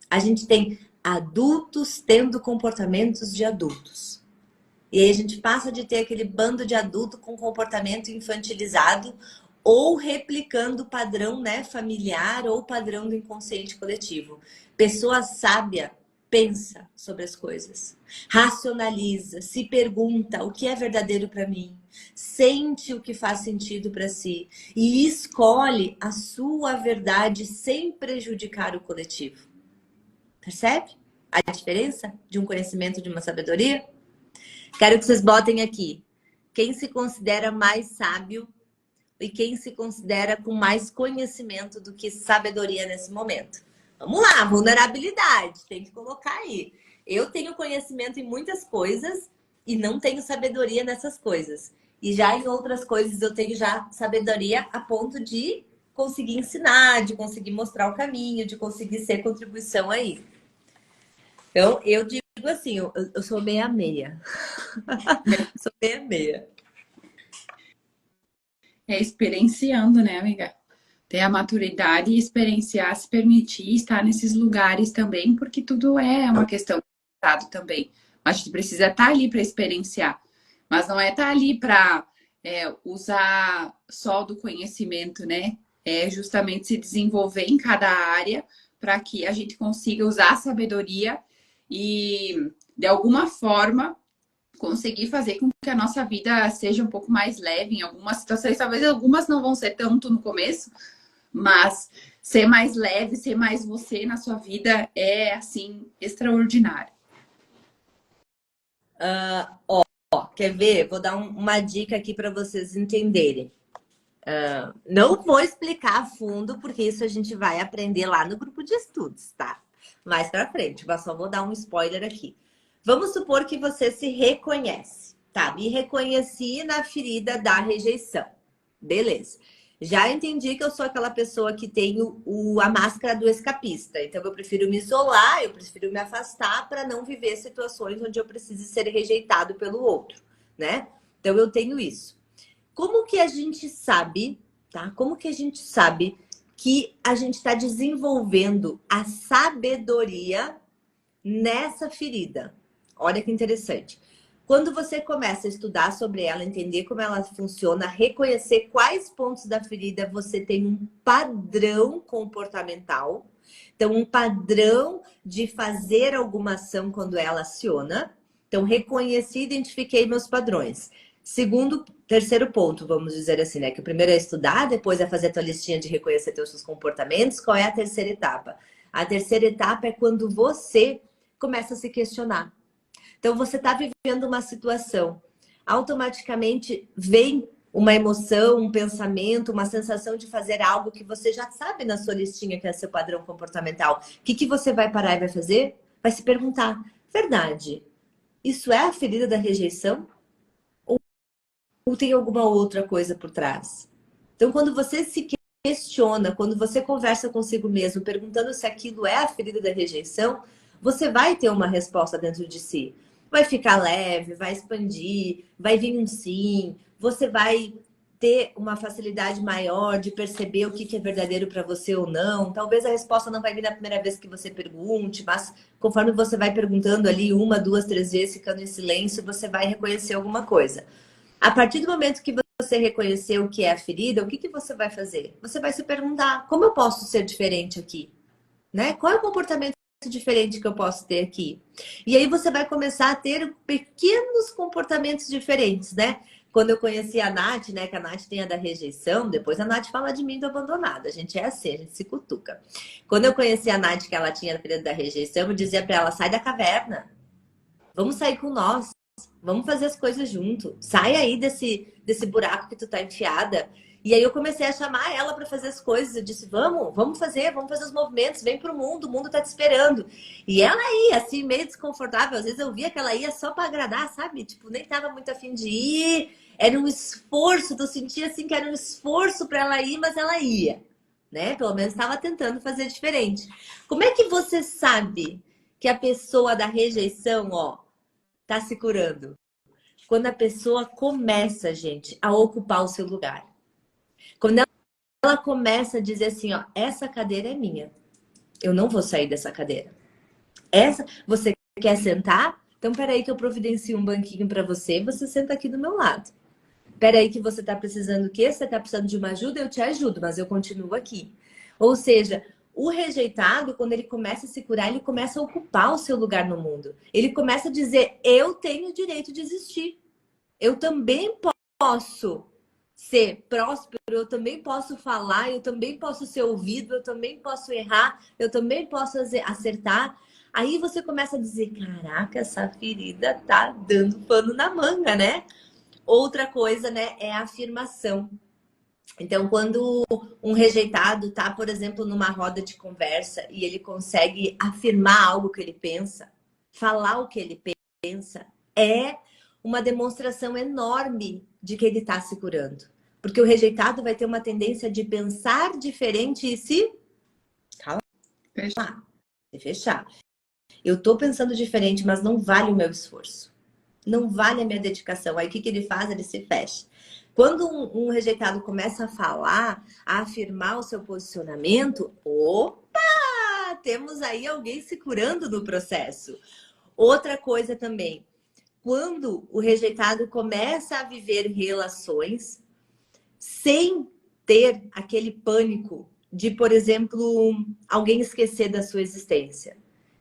A gente tem adultos tendo comportamentos de adultos. E aí a gente passa de ter aquele bando de adulto com comportamento infantilizado ou replicando o padrão, né, familiar ou padrão do inconsciente coletivo. Pessoa sábia pensa sobre as coisas, racionaliza, se pergunta o que é verdadeiro para mim, sente o que faz sentido para si e escolhe a sua verdade sem prejudicar o coletivo. Percebe a diferença de um conhecimento, de uma sabedoria? Quero que vocês botem aqui quem se considera mais sábio e quem se considera com mais conhecimento do que sabedoria nesse momento. Vamos lá, vulnerabilidade, tem que colocar aí. Eu tenho conhecimento em muitas coisas e não tenho sabedoria nessas coisas. E já em outras coisas eu tenho já sabedoria a ponto de conseguir ensinar, de conseguir mostrar o caminho, de conseguir ser contribuição aí. Então, eu digo assim, eu sou meia-meia. Sou meia-meia. É experienciando, né, amiga? Ter a maturidade e experienciar, se permitir estar nesses lugares também, porque tudo é uma questão de estado também. A gente precisa estar ali para experienciar, mas não é estar ali para usar só do conhecimento, né? É justamente se desenvolver em cada área para que a gente consiga usar a sabedoria e, de alguma forma, conseguir fazer com que a nossa vida seja um pouco mais leve em algumas situações. Talvez algumas não vão ser tanto no começo, mas ser mais leve, ser mais você na sua vida é, assim, extraordinário. Ó, quer ver? Vou dar uma dica aqui para vocês entenderem. Não vou explicar a fundo, porque isso a gente vai aprender lá no grupo de estudos, tá? Mais pra frente, mas só vou dar um spoiler aqui. Vamos supor que você se reconhece, tá? Me reconheci na ferida da rejeição. Beleza. Já entendi que eu sou aquela pessoa que tem a máscara do escapista. Então, eu prefiro me isolar, eu prefiro me afastar para não viver situações onde eu precise ser rejeitado pelo outro, né? Então, eu tenho isso. Como que a gente sabe, tá? Como que a gente sabe que a gente está desenvolvendo a sabedoria nessa ferida. Olha que interessante. Quando você começa a estudar sobre ela, entender como ela funciona, reconhecer quais pontos da ferida você tem um padrão comportamental, então um padrão de fazer alguma ação quando ela aciona. Então, reconheci e identifiquei meus padrões. Terceiro ponto, vamos dizer assim, né? Que o primeiro é estudar, depois é fazer a tua listinha de reconhecer teus seus comportamentos. Qual é a terceira etapa? A terceira etapa é quando você começa a se questionar. Então, você está vivendo uma situação, automaticamente vem uma emoção, um pensamento, uma sensação de fazer algo que você já sabe na sua listinha, que é seu padrão comportamental. O que você vai parar e vai fazer? Vai se perguntar, verdade, isso é a ferida da rejeição? Ou tem alguma outra coisa por trás? Então, quando você se questiona, quando você conversa consigo mesmo, perguntando se aquilo é a ferida da rejeição, você vai ter uma resposta dentro de si. Vai ficar leve, vai expandir, vai vir um sim, você vai ter uma facilidade maior de perceber o que é verdadeiro para você ou não. Talvez a resposta não vai vir na primeira vez que você pergunte, mas conforme você vai perguntando ali uma, duas, três vezes, ficando em silêncio, você vai reconhecer alguma coisa. A partir do momento que você reconhecer o que é a ferida, o que você vai fazer? Você vai se perguntar, como eu posso ser diferente aqui? Né? Qual é o comportamento diferente que eu posso ter aqui? E aí você vai começar a ter pequenos comportamentos diferentes, né? Quando eu conheci a Nath, né? Que a Nath tem a da rejeição, depois a Nath fala de mim do abandonado. A gente é assim, a gente se cutuca. Quando eu conheci a Nath, que ela tinha a ferida da rejeição, eu dizia pra ela, sai da caverna. Vamos sair com nós. Vamos fazer as coisas junto. Sai aí desse buraco que tu tá enfiada. E aí eu comecei a chamar ela para fazer as coisas. Eu disse, vamos fazer os movimentos, vem pro mundo, o mundo tá te esperando. E ela ia, assim, meio desconfortável. Às vezes eu via que ela ia só para agradar, sabe? Tipo, nem tava muito afim de ir. Era um esforço, tu sentia assim que era um esforço para ela ir, mas ela ia, né? Pelo menos estava tentando fazer diferente. Como é que você sabe que a pessoa da rejeição, ó, tá se curando? Quando a pessoa começa, gente, a ocupar o seu lugar. Quando ela começa a dizer assim, ó, essa cadeira é minha. Eu não vou sair dessa cadeira. Você quer sentar? Então, peraí que eu providencio um banquinho para você. Você senta aqui do meu lado. Peraí que você tá precisando o quê? Você tá precisando de uma ajuda? Eu te ajudo, mas eu continuo aqui. Ou seja, o rejeitado, quando ele começa a se curar, ele começa a ocupar o seu lugar no mundo. Ele começa a dizer, eu tenho o direito de existir. Eu também posso ser próspero, eu também posso falar, eu também posso ser ouvido, eu também posso errar, eu também posso acertar. Aí você começa a dizer, caraca, essa ferida tá dando pano na manga, né? Outra coisa, né, é a afirmação. Então, quando um rejeitado tá, por exemplo, numa roda de conversa e ele consegue afirmar algo que ele pensa, falar o que ele pensa, é uma demonstração enorme de que ele está se curando. Porque o rejeitado vai ter uma tendência de pensar diferente e se fechar. Eu estou pensando diferente, mas não vale o meu esforço. Não vale a minha dedicação. Aí o que ele faz? Ele se fecha. Quando um rejeitado começa a falar, a afirmar o seu posicionamento, opa! Temos aí alguém se curando no processo. Outra coisa também, quando o rejeitado começa a viver relações sem ter aquele pânico de, por exemplo, alguém esquecer da sua existência.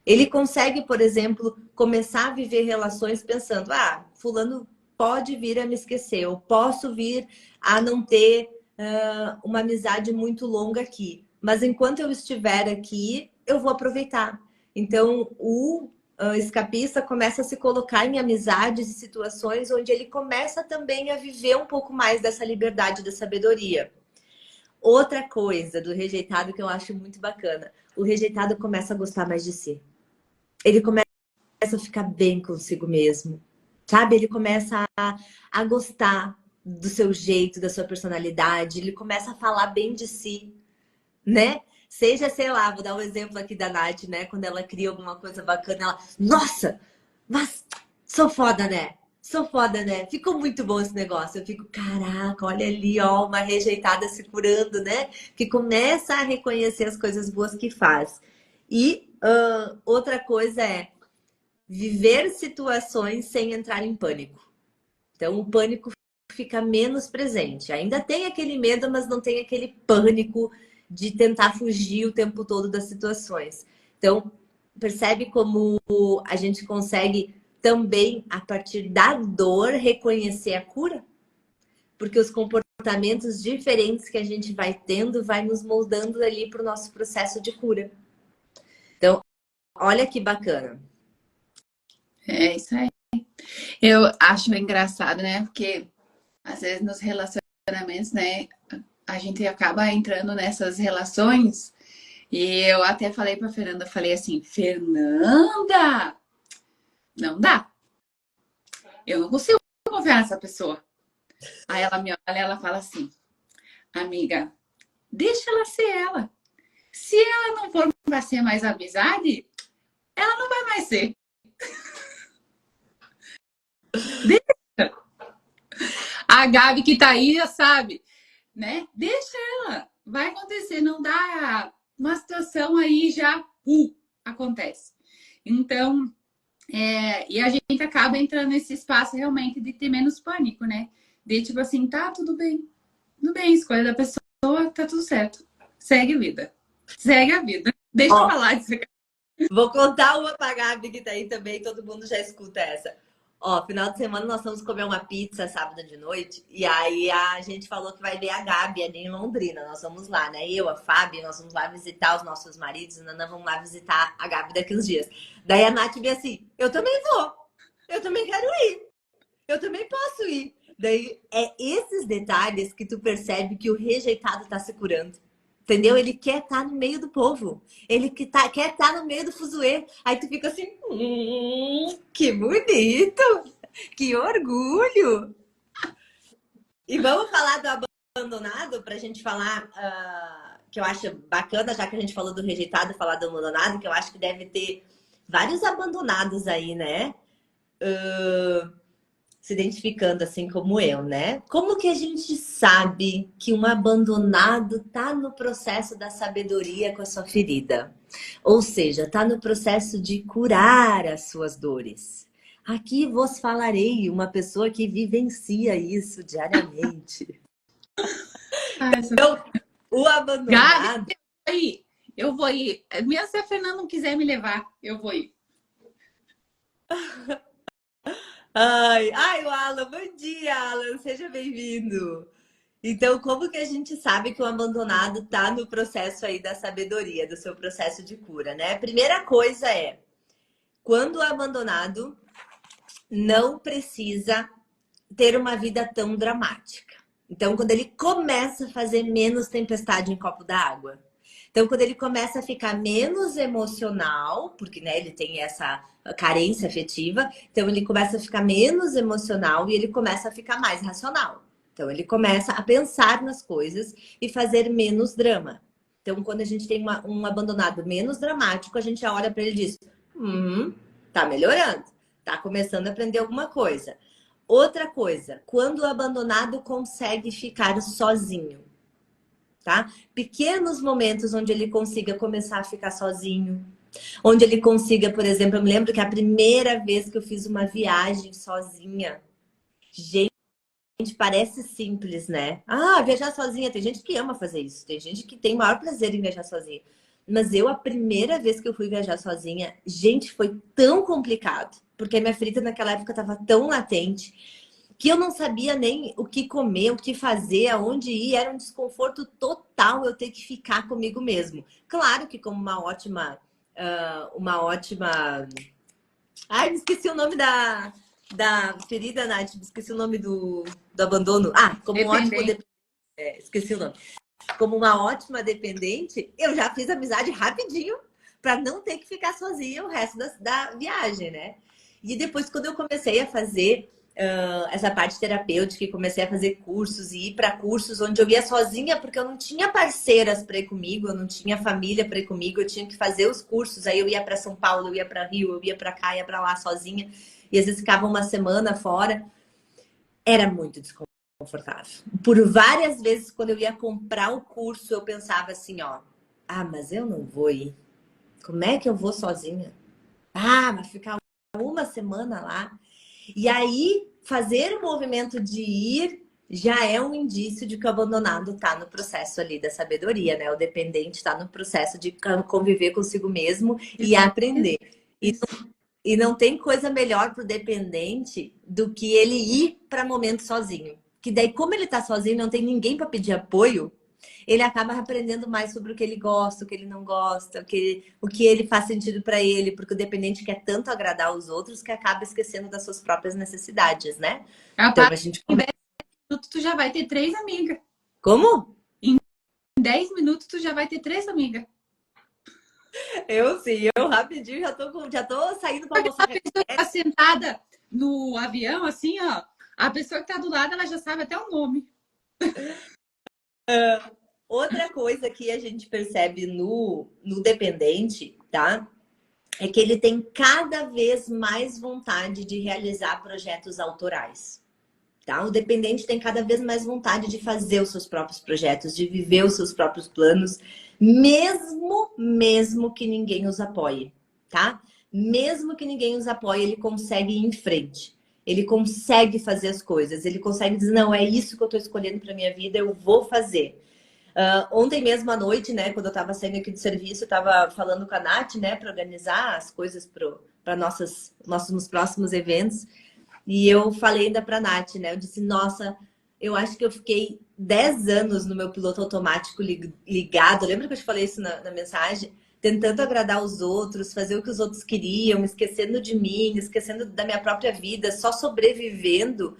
Ele consegue, por exemplo, começar a viver relações pensando, fulano pode vir a me esquecer, eu posso vir a não ter uma amizade muito longa aqui. Mas enquanto eu estiver aqui, eu vou aproveitar. Então, o escapista começa a se colocar em amizades e situações onde ele começa também a viver um pouco mais dessa liberdade, da sabedoria. Outra coisa do rejeitado que eu acho muito bacana, o rejeitado começa a gostar mais de si. Ele começa a ficar bem consigo mesmo, sabe? Ele começa a gostar do seu jeito, da sua personalidade, ele começa a falar bem de si, né? Seja, sei lá, vou dar um exemplo aqui da Nath, né? Quando ela cria alguma coisa bacana, ela, nossa, mas sou foda, né? Sou foda, né? Ficou muito bom esse negócio. Eu fico, caraca, olha ali, ó, uma rejeitada se curando, né? Que começa a reconhecer as coisas boas que faz. E outra coisa é viver situações sem entrar em pânico. Então, o pânico fica menos presente. Ainda tem aquele medo, mas não tem aquele pânico de tentar fugir o tempo todo das situações. Então, percebe como a gente consegue também, a partir da dor, reconhecer a cura? Porque os comportamentos diferentes que a gente vai tendo vai nos moldando ali para o nosso processo de cura. Então, olha que bacana. É isso aí. Eu acho engraçado, né? Porque às vezes nos relacionamentos, né, a gente acaba entrando nessas relações e eu até falei pra Fernanda, falei assim, Fernanda, não dá. Eu não consigo confiar nessa pessoa. Aí ela me olha e ela fala assim, amiga, deixa ela ser ela. Se ela não for pra ser mais amizade, ela não vai mais ser. Deixa. A Gabi que tá aí já sabe, né? Deixa ela. Vai acontecer, não dá uma situação aí já acontece. Então, e a gente acaba entrando nesse espaço realmente de ter menos pânico, né? De tipo assim, tá tudo bem, escolha da pessoa, tá tudo certo. Segue a vida. Segue a vida. Deixa eu Ó, falar disso aqui. vou contar uma pra Gabi que tá aí também, todo mundo já escuta essa. Ó, final de semana nós vamos comer uma pizza sábado de noite, e aí a gente falou que vai ver a Gabi ali em Londrina. Nós vamos lá, né? Eu, a Fábio, nós vamos lá visitar os nossos maridos, e nós vamos lá visitar a Gabi daqui uns dias. Daí a Nath veio assim, eu também vou, eu também quero ir, eu também posso ir. Daí é esses detalhes que tu percebe que o rejeitado tá se curando. Entendeu? Ele quer estar no meio do povo. Ele quer estar no meio do fuzuê. Aí tu fica assim, que bonito, que orgulho. E vamos falar do abandonado para a gente falar, que eu acho bacana, já que a gente falou do rejeitado, falar do abandonado, que eu acho que deve ter vários abandonados aí, né? Se identificando assim como eu, né? Como que a gente sabe que um abandonado tá no processo da sabedoria com a sua ferida? Ou seja, tá no processo de curar as suas dores. Aqui vos falarei uma pessoa que vivencia isso diariamente. Então, o Gabi, abandonado. eu vou ir. Mesmo se a Fernanda não quiser me levar, eu vou ir. Ai, o Alan, bom dia, Alan, seja bem-vindo. Então, como que a gente sabe que o abandonado está no processo aí da sabedoria, do seu processo de cura, né? A primeira coisa é, quando o abandonado não precisa ter uma vida tão dramática. Então, quando ele começa a fazer menos tempestade em copo d'água. Então, quando ele começa a ficar menos emocional, porque né, ele tem essa carência afetiva, então ele começa a ficar menos emocional e ele começa a ficar mais racional. Então, ele começa a pensar nas coisas e fazer menos drama. Então, quando a gente tem um abandonado menos dramático, a gente olha para ele e diz: tá melhorando, tá começando a aprender alguma coisa. Outra coisa, quando o abandonado consegue ficar sozinho, tá? Pequenos momentos onde ele consiga começar a ficar sozinho, onde ele consiga, por exemplo, eu me lembro que a primeira vez que eu fiz uma viagem sozinha, gente, parece simples, né? Ah, viajar sozinha, tem gente que ama fazer isso, tem gente que tem o maior prazer em viajar sozinha. Mas eu, a primeira vez que eu fui viajar sozinha, gente, foi tão complicado, porque a minha ferida naquela época estava tão latente, que eu não sabia nem o que comer, o que fazer, aonde ir. Era um desconforto total eu ter que ficar comigo mesmo. Claro que como uma ótima... Ai, me esqueci o nome da ferida, Nath. Me esqueci o nome do abandono. Ah, como um ótimo... esqueci o nome. Como uma ótima dependente, eu já fiz amizade rapidinho para não ter que ficar sozinha o resto da viagem, né? E depois, quando eu comecei a fazer essa parte terapêutica e comecei a fazer cursos e ir para cursos onde eu ia sozinha, porque eu não tinha parceiras para ir comigo, eu não tinha família para ir comigo, eu tinha que fazer os cursos. Aí eu ia para São Paulo, eu ia para Rio, eu ia para cá, ia para lá sozinha. e às vezes ficava uma semana fora. Era muito desconfortável. Por várias vezes, quando eu ia comprar o curso, eu pensava assim, ó, ah, mas eu não vou ir. Como é que eu vou sozinha? Ah, mas ficar uma semana lá. E aí, fazer o movimento de ir já é um indício de que o abandonado está no processo ali da sabedoria, né? O dependente está no processo de conviver consigo mesmo e aprender. E não tem coisa melhor para o dependente do que ele ir para momento sozinho. Que daí, como ele está sozinho, não tem ninguém para pedir apoio, ele acaba aprendendo mais sobre o que ele gosta, o que ele não gosta, o que ele faz sentido para ele, porque o dependente quer tanto agradar os outros que acaba esquecendo das suas próprias necessidades, né? Então a gente. Em 10 minutos tu já vai ter 3 amigas. Como? Em 10 minutos tu já vai ter 3 amigas. Eu sim, eu rapidinho já tô saindo para almoçar. A pessoa que tá sentada no avião, assim, ó, a pessoa que tá do lado, ela já sabe até o nome. Outra coisa que a gente percebe no dependente, tá? É que ele tem cada vez mais vontade de realizar projetos autorais. Tá? O dependente tem cada vez mais vontade de fazer os seus próprios projetos, de viver os seus próprios planos, mesmo que ninguém os apoie, tá? Mesmo que ninguém os apoie, ele consegue ir em frente. Ele consegue fazer as coisas, ele consegue dizer, não, é isso que eu estou escolhendo para minha vida, eu vou fazer. Ontem mesmo à noite, né, quando eu estava saindo aqui do serviço, eu estava falando com a Nath, né, para organizar as coisas para nossos próximos eventos. E eu falei ainda para a Nath, né, eu disse, nossa, eu acho que eu fiquei 10 anos no meu piloto automático ligado. Lembra que eu te falei isso na mensagem? Tentando agradar os outros, fazer o que os outros queriam, esquecendo de mim, esquecendo da minha própria vida, só sobrevivendo.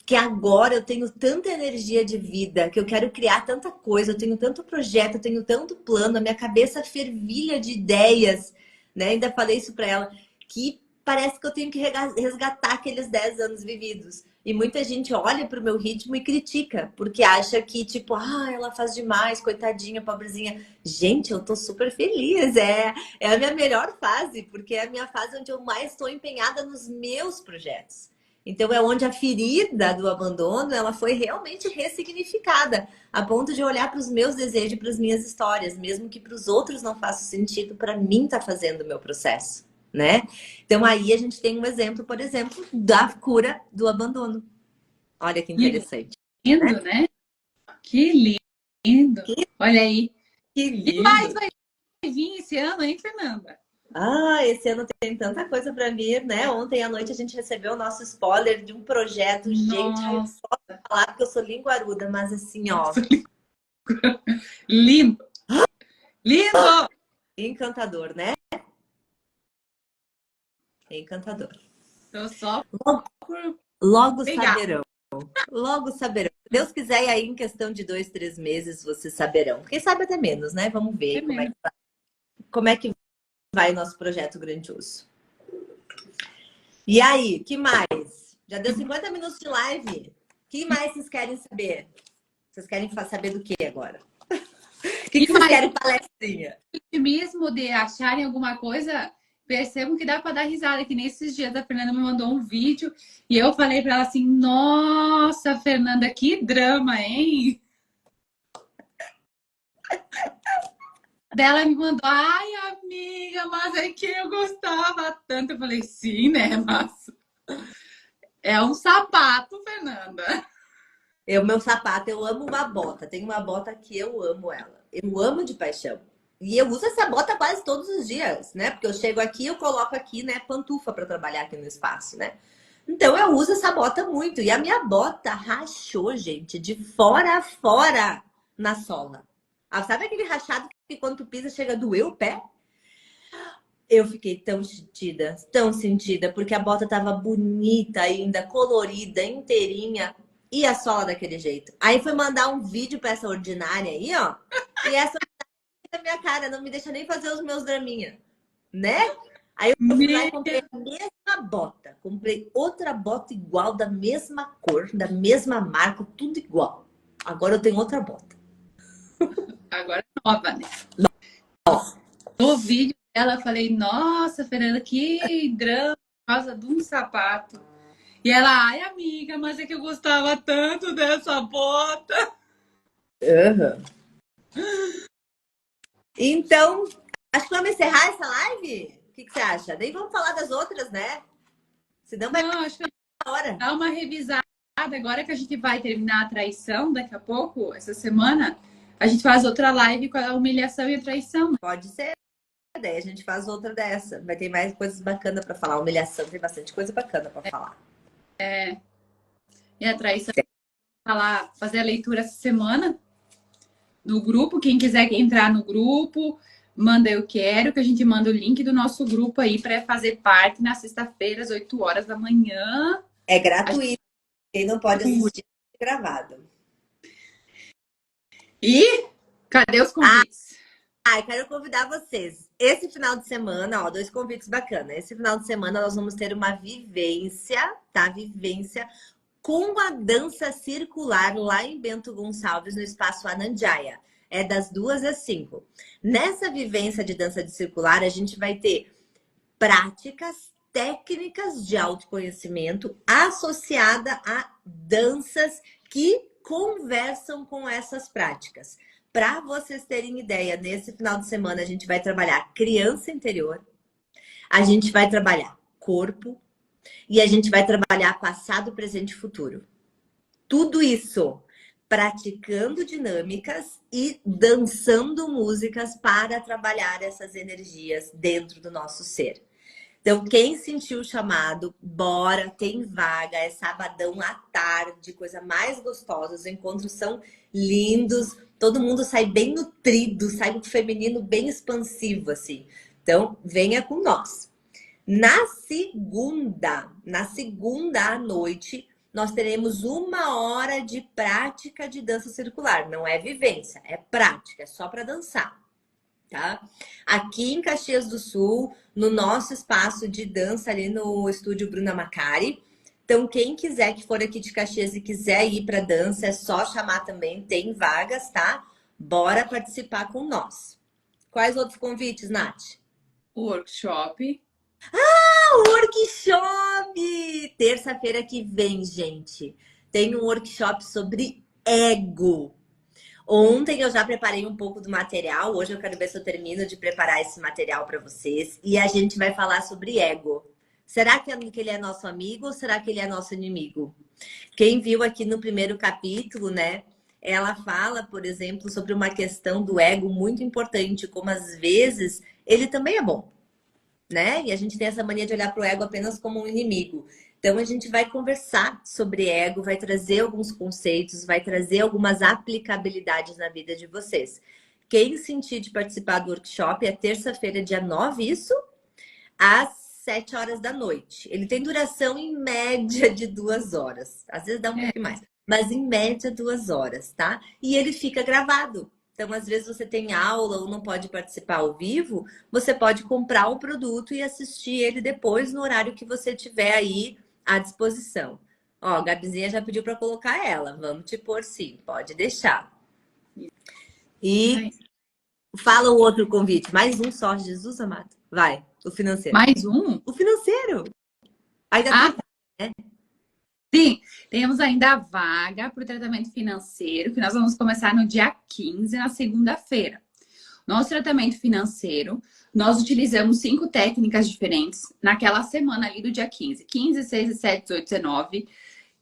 Que agora eu tenho tanta energia de vida, que eu quero criar tanta coisa, eu tenho tanto projeto, eu tenho tanto plano, a minha cabeça fervilha de ideias, né? Ainda falei isso para ela, que parece que eu tenho que resgatar aqueles 10 anos vividos. E muita gente olha para o meu ritmo e critica, porque acha que, tipo, ah, ela faz demais, coitadinha, pobrezinha. Gente, eu tô super feliz, é a minha melhor fase, porque é a minha fase onde eu mais estou empenhada nos meus projetos. Então, é onde a ferida do abandono ela foi realmente ressignificada, a ponto de olhar para os meus desejos e para as minhas histórias, mesmo que para os outros não faça sentido, para mim tá fazendo o meu processo, né? Então, aí a gente tem um exemplo, por exemplo, da cura do abandono. Olha que interessante. Que lindo, né? Que lindo. Olha aí. Que E lindo. mais vai vir esse ano, hein, Fernanda? Ah, esse ano tem tanta coisa para vir, né? Ontem à noite a gente recebeu o nosso spoiler de um projeto. Nossa. Gente, eu posso falar porque eu sou linguaruda, mas assim, ó. Lindo! Lindo! Encantador, né? Encantador. Tô só Logo pegar. saberão. Logo saberão. Se Deus quiser, e aí em questão de 2, 3 meses vocês saberão. Quem sabe até menos, né? Vamos ver como é que vai o nosso projeto grandioso. E aí, que mais? Já deu 50 minutos de live. O que mais vocês querem saber? Vocês querem saber do que agora? O que vocês querem palestrinha? Mesmo de acharem alguma coisa, percebam que dá para dar risada. Que nesses dias a Fernanda me mandou um vídeo e eu falei para ela assim: nossa, Fernanda, que drama, hein? Dela me mandou, ai, amiga, mas é que eu gostava tanto. Eu falei, sim, né? Mas é um sapato, Fernanda. O meu sapato, eu amo uma bota. Tem uma bota que eu amo ela. Eu amo de paixão. E eu uso essa bota quase todos os dias, né? Porque eu chego aqui, eu coloco aqui, né, pantufa para trabalhar aqui no espaço, né? Então eu uso essa bota muito. E a minha bota rachou, gente, de fora a fora na sola. Ah, sabe aquele rachado que quando tu pisa chega a doer o pé? Eu fiquei tão sentida, porque a bota tava bonita ainda, colorida, inteirinha. E a sola daquele jeito. Aí foi mandar um vídeo pra essa ordinária aí, ó. E essa na minha cara, não me deixa nem fazer os meus draminha, né? Aí eu fui lá e comprei a mesma bota. Comprei outra bota igual, da mesma cor, da mesma marca, tudo igual. Agora eu tenho outra bota. Agora é nova, né? No vídeo dela, eu falei, nossa, Fernanda, que drama. causa de um sapato. E ela, ai, amiga, mas é que eu gostava tanto dessa bota. Uhum. Então, acho que vamos encerrar essa live? O que você acha? Nem vamos falar das outras, né? Senão vai Não, acho que ficar hora. dá uma revisada. Agora que a gente vai terminar a traição, daqui a pouco, essa semana, a gente faz outra live com a humilhação e a traição. Pode ser. Daí a gente faz outra dessa. Vai ter mais coisas bacanas para falar. Humilhação tem bastante coisa bacana para falar. E a traição, fazer a leitura essa semana no grupo. Quem quiser entrar no grupo, manda eu quero, que a gente manda o link do nosso grupo aí para fazer parte na sexta-feira, às 8 horas da manhã. É gratuito. Quem não pode assistir é gravado. E cadê os convites? Eu quero convidar vocês. Esse final de semana, ó, 2 convites bacanas. Esse final de semana nós vamos ter uma vivência, tá? Vivência com a dança circular lá em Bento Gonçalves, no Espaço Anandjaya. É das 2 às 5. Nessa vivência de dança de circular, a gente vai ter práticas, técnicas de autoconhecimento associada a danças que conversam com essas práticas. Para vocês terem ideia, nesse final de semana a gente vai trabalhar criança interior, a gente vai trabalhar corpo e a gente vai trabalhar passado, presente e futuro. Tudo isso praticando dinâmicas e dançando músicas para trabalhar essas energias dentro do nosso ser. Então, quem sentiu o chamado, bora, tem vaga, é sabadão à tarde, coisa mais gostosa, os encontros são lindos, todo mundo sai bem nutrido, sai um feminino bem expansivo, assim. Então, venha com nós. Na segunda à noite, nós teremos 1 hora de prática de dança circular. Não é vivência, é prática, é só para dançar. Tá? Aqui em Caxias do Sul, no nosso espaço de dança ali no estúdio Bruna Macari. Então, quem quiser que for aqui de Caxias e quiser ir para dança, é só chamar também, tem vagas, tá? Bora participar com nós. Quais outros convites, Nath? O workshop. Workshop! Terça-feira que vem, gente, tem um workshop sobre ego. Ontem eu já preparei um pouco do material, hoje eu quero ver se eu termino de preparar esse material para vocês e a gente vai falar sobre ego. Será que ele é nosso amigo ou será que ele é nosso inimigo? Quem viu aqui no primeiro capítulo, né? Ela fala, por exemplo, sobre uma questão do ego muito importante, como às vezes ele também é bom, né? E a gente tem essa mania de olhar para o ego apenas como um inimigo. Então, a gente vai conversar sobre ego, vai trazer alguns conceitos, vai trazer algumas aplicabilidades na vida de vocês. Quem sentir de participar do workshop é terça-feira, dia 9, isso? Às 7 horas da noite. Ele tem duração em média de 2 horas. Às vezes dá um pouquinho mais. Mas em média 2 horas, tá? E ele fica gravado. Então, às vezes você tem aula ou não pode participar ao vivo, você pode comprar o produto e assistir ele depois no horário que você tiver aí à disposição. Ó, a Gabizinha já pediu para colocar ela. Vamos te pôr sim, pode deixar. E fala o outro convite. Mais um só, Jesus amado. Vai, o financeiro. Mais um? O financeiro. Ainda tem, né? Sim, temos ainda a vaga para o tratamento financeiro, que nós vamos começar no dia 15, na segunda-feira. Nosso tratamento financeiro, nós utilizamos 5 técnicas diferentes naquela semana ali do dia 15. 15, 6, 17, 18, 19.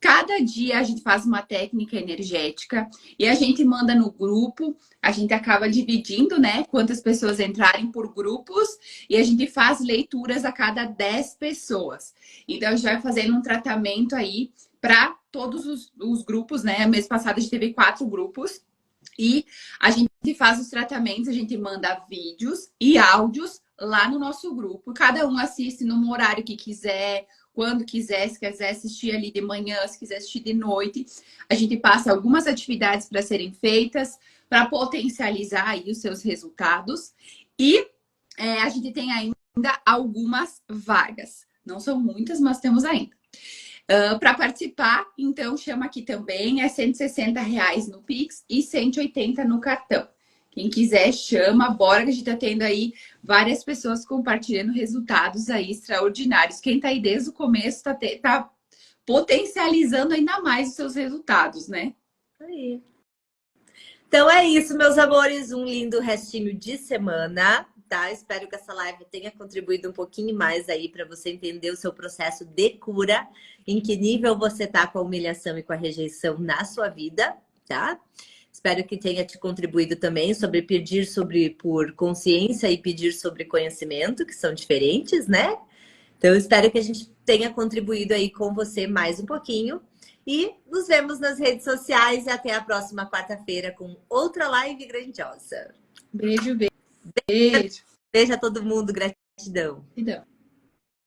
Cada dia a gente faz uma técnica energética e a gente manda no grupo, a gente acaba dividindo, né, quantas pessoas entrarem por grupos e a gente faz leituras a cada 10 pessoas. Então, a gente vai fazendo um tratamento aí para todos os grupos, né? Mês passado a gente teve 4 grupos e a gente faz os tratamentos, a gente manda vídeos e áudios lá no nosso grupo. Cada um assiste no horário que quiser, quando quiser, se quiser assistir ali de manhã, se quiser assistir de noite. A gente passa algumas atividades para serem feitas, para potencializar aí os seus resultados. E a gente tem ainda algumas vagas. Não são muitas, mas temos ainda. Para participar, então, chama aqui também, é R$ 160 no Pix e 180 no cartão. Quem quiser, chama, bora que a gente tá tendo aí várias pessoas compartilhando resultados aí extraordinários. Quem tá aí desde o começo tá potencializando ainda mais os seus resultados, né? Aí. Então é isso, meus amores. Um lindo restinho de semana, tá? Espero que essa live tenha contribuído um pouquinho mais aí para você entender o seu processo de cura, em que nível você tá com a humilhação e com a rejeição na sua vida, tá? Espero que tenha te contribuído também sobre pedir por consciência e pedir sobre conhecimento, que são diferentes, né? Então, espero que a gente tenha contribuído aí com você mais um pouquinho. E nos vemos nas redes sociais e até a próxima quarta-feira com outra live grandiosa. Beijo, beijo. Beijo a todo mundo, gratidão. Gratidão.